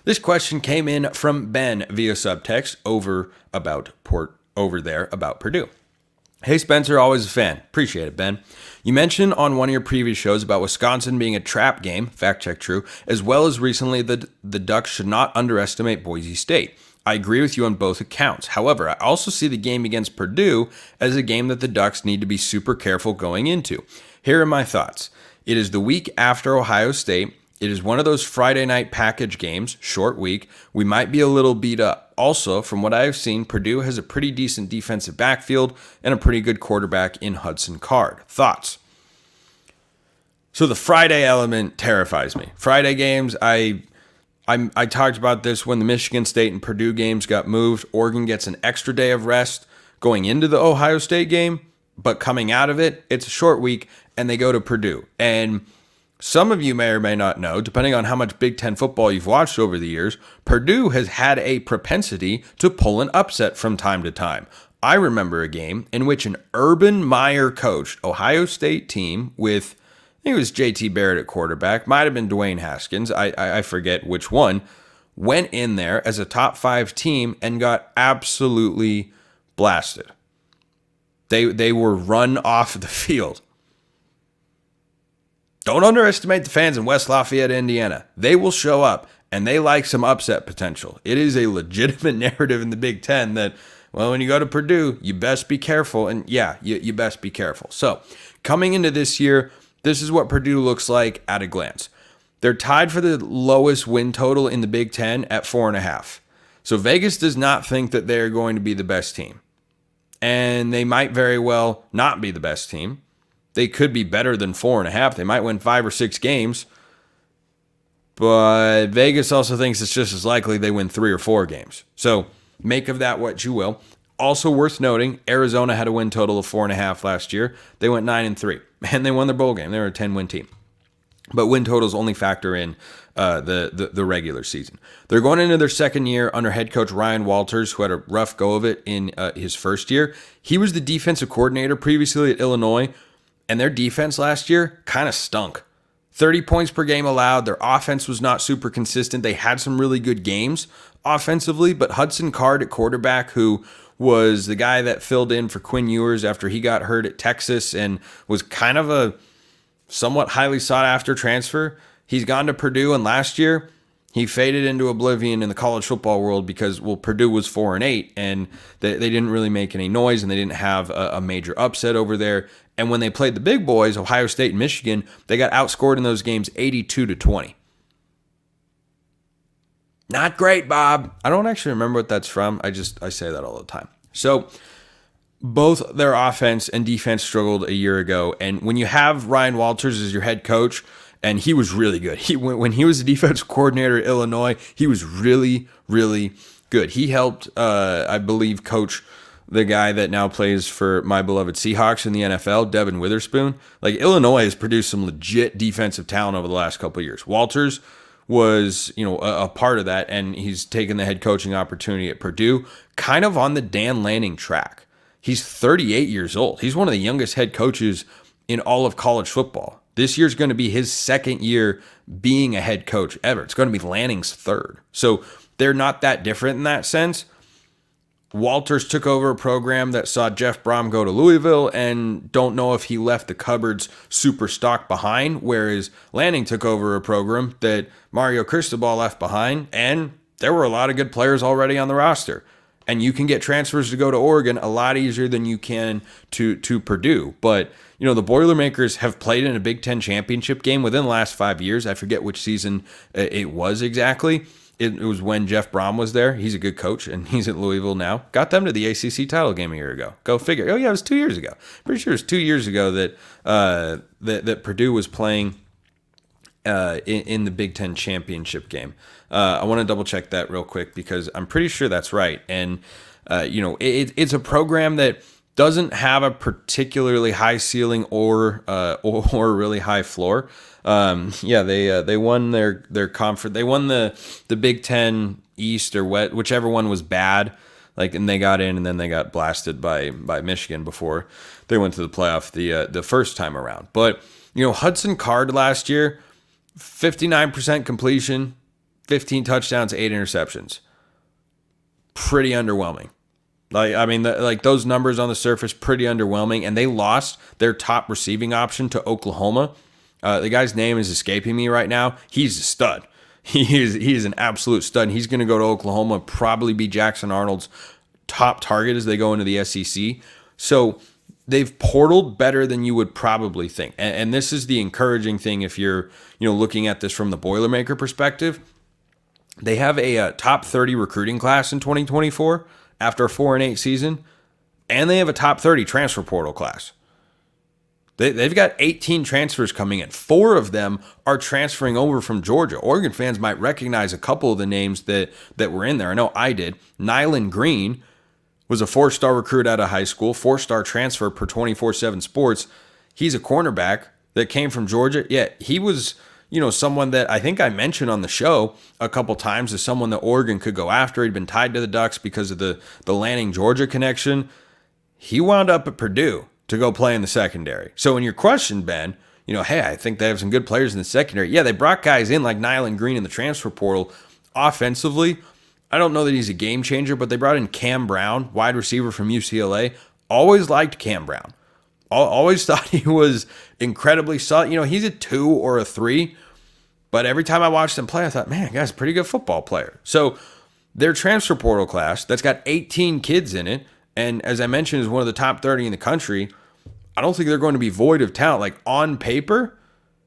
This question came in from Ben via subtext over there about Purdue. Hey Spencer, always a fan. Appreciate it, Ben. You mentioned on one of your previous shows about Wisconsin being a trap game, fact check true, as well as recently the Ducks should not underestimate Boise State. I agree with you on both accounts. However, I also see the game against Purdue as a game that the Ducks need to be super careful going into. Here are my thoughts. It is the week after Ohio State. It is one of those Friday night package games, short week. We might be a little beat up. Also, from what I have seen, Purdue has a pretty decent defensive backfield and a pretty good quarterback in Hudson Card. Thoughts? So the Friday element terrifies me. Friday games, I talked about this when the Michigan State and Purdue games got moved. Oregon gets an extra day of rest going into the Ohio State game, but coming out of it, it's a short week, and they go to Purdue. And some of you may or may not know, depending on how much Big Ten football you've watched over the years, Purdue has had a propensity to pull an upset from time to time. I remember a game in which an Urban Meyer coached Ohio State team with, I think it was JT Barrett at quarterback, might have been Dwayne Haskins, I forget which one, went in there as a top 5 team and got absolutely blasted. They were run off the field. Don't underestimate the fans in West Lafayette, Indiana. They will show up, and they like some upset potential. It is a legitimate narrative in the Big Ten that, well, when you go to Purdue, you best be careful. And yeah, you best be careful. So coming into this year, this is what Purdue looks like at a glance. They're tied for the lowest win total in the Big Ten at 4.5. So Vegas does not think that they're going to be the best team. And they might very well not be the best team. They could be better than 4.5. They might win 5 or 6 games. But Vegas also thinks it's just as likely they win 3 or 4 games. So make of that what you will. Also worth noting, Arizona had a win total of 4.5 last year. They went 9-3, and they won their bowl game. They were a 10-win team. But win totals only factor in the regular season. They're going into their second year under head coach Ryan Walters, who had a rough go of it in his first year. He was the defensive coordinator previously at Illinois, and their defense last year kind of stunk. 30 points per game allowed. Their offense was not super consistent. They had some really good games offensively, but Hudson Card at quarterback, who was the guy that filled in for Quinn Ewers after he got hurt at Texas and was kind of a somewhat highly sought-after transfer. He's gone to Purdue, and last year he faded into oblivion in the college football world because, well, Purdue was 4-8, and they didn't really make any noise, and they didn't have a major upset over there. And when they played the big boys, Ohio State and Michigan, they got outscored in those games 82-20. Not great, Bob. I don't actually remember what that's from. I say that all the time. So both their offense and defense struggled a year ago. And when you have Ryan Walters as your head coach, and he was really good. When he was the defensive coordinator at Illinois, he was really, really good. He helped, I believe, coach the guy that now plays for my beloved Seahawks in the NFL, Devin Witherspoon. Like, Illinois has produced some legit defensive talent over the last couple of years. Walters was, a part of that, and he's taken the head coaching opportunity at Purdue, kind of on the Dan Lanning track. He's 38 years old. He's one of the youngest head coaches in all of college football. This year's going to be his second year being a head coach ever. It's going to be Lanning's third. So they're not that different in that sense. Walters took over a program that saw Jeff Brom go to Louisville, and don't know if he left the cupboards super stocked behind, whereas Lanning took over a program that Mario Cristobal left behind, and there were a lot of good players already on the roster. And you can get transfers to go to Oregon a lot easier than you can to Purdue. But, the Boilermakers have played in a Big Ten championship game within the last 5 years. I forget which season it was exactly. It was when Jeff Brom was there. He's a good coach, and he's at Louisville now. Got them to the ACC title game a year ago. Go figure. Oh, yeah, it was 2 years ago. Pretty sure it was 2 years ago that Purdue was playing in the Big Ten championship game. I want to double check that real quick because I'm pretty sure that's right. And, it's a program that doesn't have a particularly high ceiling or really high floor. They won their conference. They won the Big Ten East or whichever one was bad. And they got in, and then they got blasted by Michigan before they went to the playoff the first time around. But Hudson Card last year, 59% completion, 15 touchdowns, 8 interceptions. Pretty underwhelming. Like those numbers on the surface, pretty underwhelming. And they lost their top receiving option to Oklahoma. The guy's name is escaping me right now. He's a stud. He is an absolute stud. And he's going to go to Oklahoma, probably be Jackson Arnold's top target as they go into the SEC. So they've portaled better than you would probably think. And this is the encouraging thing if you're looking at this from the Boilermaker perspective. They have a top 30 recruiting class in 2024 after a 4-8 season, and they have a top 30 transfer portal class. They've got 18 transfers coming in. 4 of them are transferring over from Georgia. Oregon fans might recognize a couple of the names that were in there. I know I did. Nyland Green was a 4-star recruit out of high school, 4-star transfer per 24/7 Sports. He's a cornerback that came from Georgia. Yeah, he was someone that I think I mentioned on the show a couple times as someone that Oregon could go after. He'd been tied to the Ducks because of the Lanning, Georgia connection. He wound up at Purdue to go play in the secondary. So in your question, Ben, hey, I think they have some good players in the secondary. Yeah, they brought guys in like Nyland Green in the transfer portal. Offensively, I don't know that he's a game changer, but they brought in Cam Brown, wide receiver from UCLA. Always liked Cam Brown. Always thought he was incredibly solid. He's a 2 or a 3, but every time I watched him play, I thought, man, guy's a pretty good football player. So their transfer portal class that's got 18 kids in it, and as I mentioned, is one of the top 30 in the country. I don't think they're going to be void of talent. Like on paper,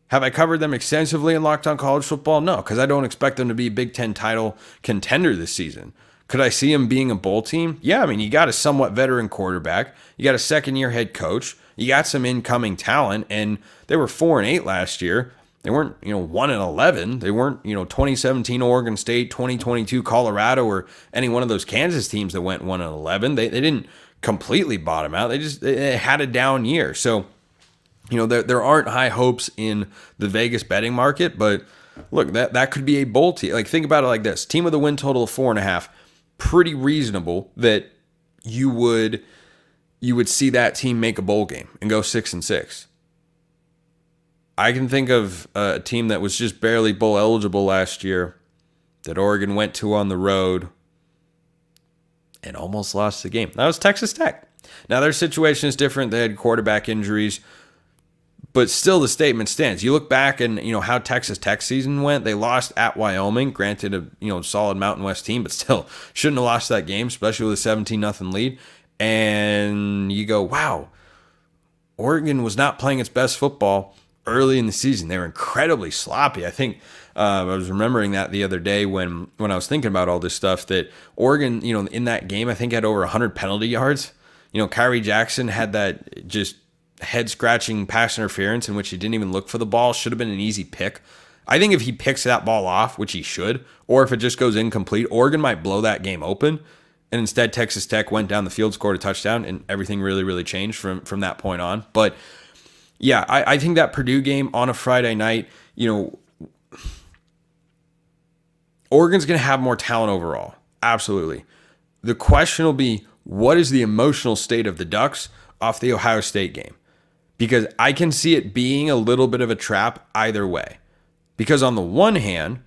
have I covered them extensively in Locked On College Football? No, because I don't expect them to be a Big Ten title contender this season. Could I see them being a bowl team? Yeah, you got a somewhat veteran quarterback. You got a second-year head coach. You got some incoming talent, and they were 4-8 last year. They weren't, 1-11. They weren't, 2017 Oregon State, 2022 Colorado, or any one of those Kansas teams that went 1-11. They didn't completely bottom out. They had a down year. So, there aren't high hopes in the Vegas betting market, but look, that could be a bowl team. Like, think about it like this. Team with a win total of 4.5. Pretty reasonable that you would see that team make a bowl game and go 6-6. I can think of a team that was just barely bowl eligible last year that Oregon went to on the road and almost lost the game. That was Texas Tech. Now, their situation is different. They had quarterback injuries, but still the statement stands. You look back and, how Texas Tech season went. They lost at Wyoming, granted a, solid Mountain West team, but still shouldn't have lost that game, especially with a 17-0 lead. And you go, wow, Oregon was not playing its best football early in the season. They were incredibly sloppy. I think I was remembering that the other day when I was thinking about all this stuff, that Oregon, in that game, I think had over 100 penalty yards. Kyrie Jackson had that just head-scratching pass interference in which he didn't even look for the ball. Should have been an easy pick. I think if he picks that ball off, which he should, or if it just goes incomplete, Oregon might blow that game open. And instead, Texas Tech went down the field, scored a touchdown, and everything really, really changed from that point on. But yeah, I think that Purdue game on a Friday night, Oregon's going to have more talent overall. Absolutely. The question will be, what is the emotional state of the Ducks off the Ohio State game? Because I can see it being a little bit of a trap either way. Because on the one hand,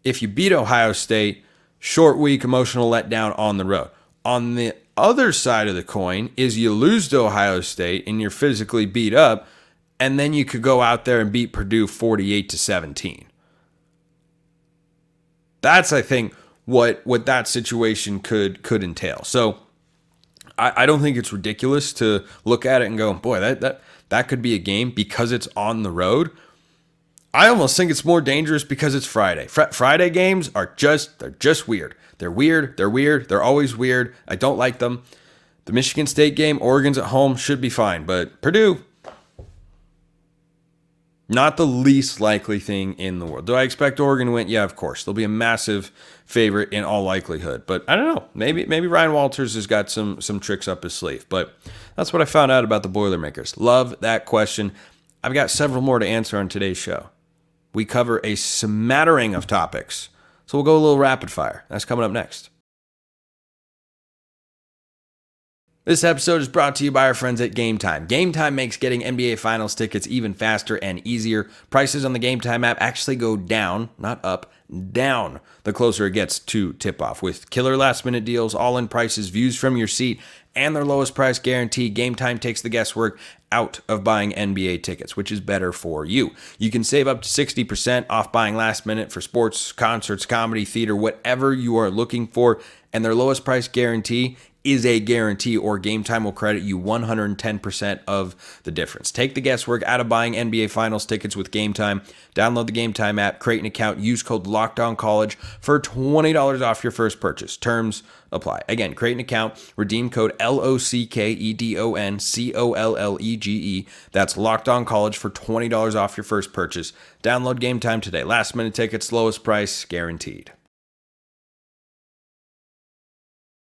if you beat Ohio State, short week, emotional letdown on the road. On the other side of the coin is you lose to Ohio State and you're physically beat up, and then you could go out there and beat Purdue 48-17. That's, I think, what that situation could entail. So I don't think it's ridiculous to look at it and go, boy, that could be a game because it's on the road. I almost think it's more dangerous because it's Friday. Friday games are just weird. They're weird. They're always weird. I don't like them. The Michigan State game, Oregon's at home, should be fine. But Purdue, not the least likely thing in the world. Do I expect Oregon to win? Yeah, of course. They'll be a massive favorite in all likelihood. But I don't know. Maybe Ryan Walters has got some tricks up his sleeve. But that's what I found out about the Boilermakers. Love that question. I've got several more to answer on today's show. We cover a smattering of topics. So we'll go a little rapid fire. That's coming up next. This episode is brought to you by our friends at Game Time. Game Time makes getting NBA Finals tickets even faster and easier. Prices on the Game Time app actually go down, not up, down, the closer it gets to tip-off. With killer last-minute deals, all-in prices, views from your seat, and their lowest price guarantee, Game Time takes the guesswork out of buying NBA tickets, which is better for you. You can save up to 60% off buying last minute for sports, concerts, comedy, theater, whatever you are looking for, and their lowest price guarantee is a guarantee, or Game Time will credit you 110% of the difference. Take the guesswork out of buying NBA Finals tickets with Game Time. Download the Game Time app, create an account, use code LOCKEDONCollege for $20 off your first purchase. Terms apply. Again, create an account, redeem code LOCKEDONCOLLEGE. That's LOCKEDONCollege for $20 off your first purchase. Download Game Time today. Last minute tickets, lowest price guaranteed.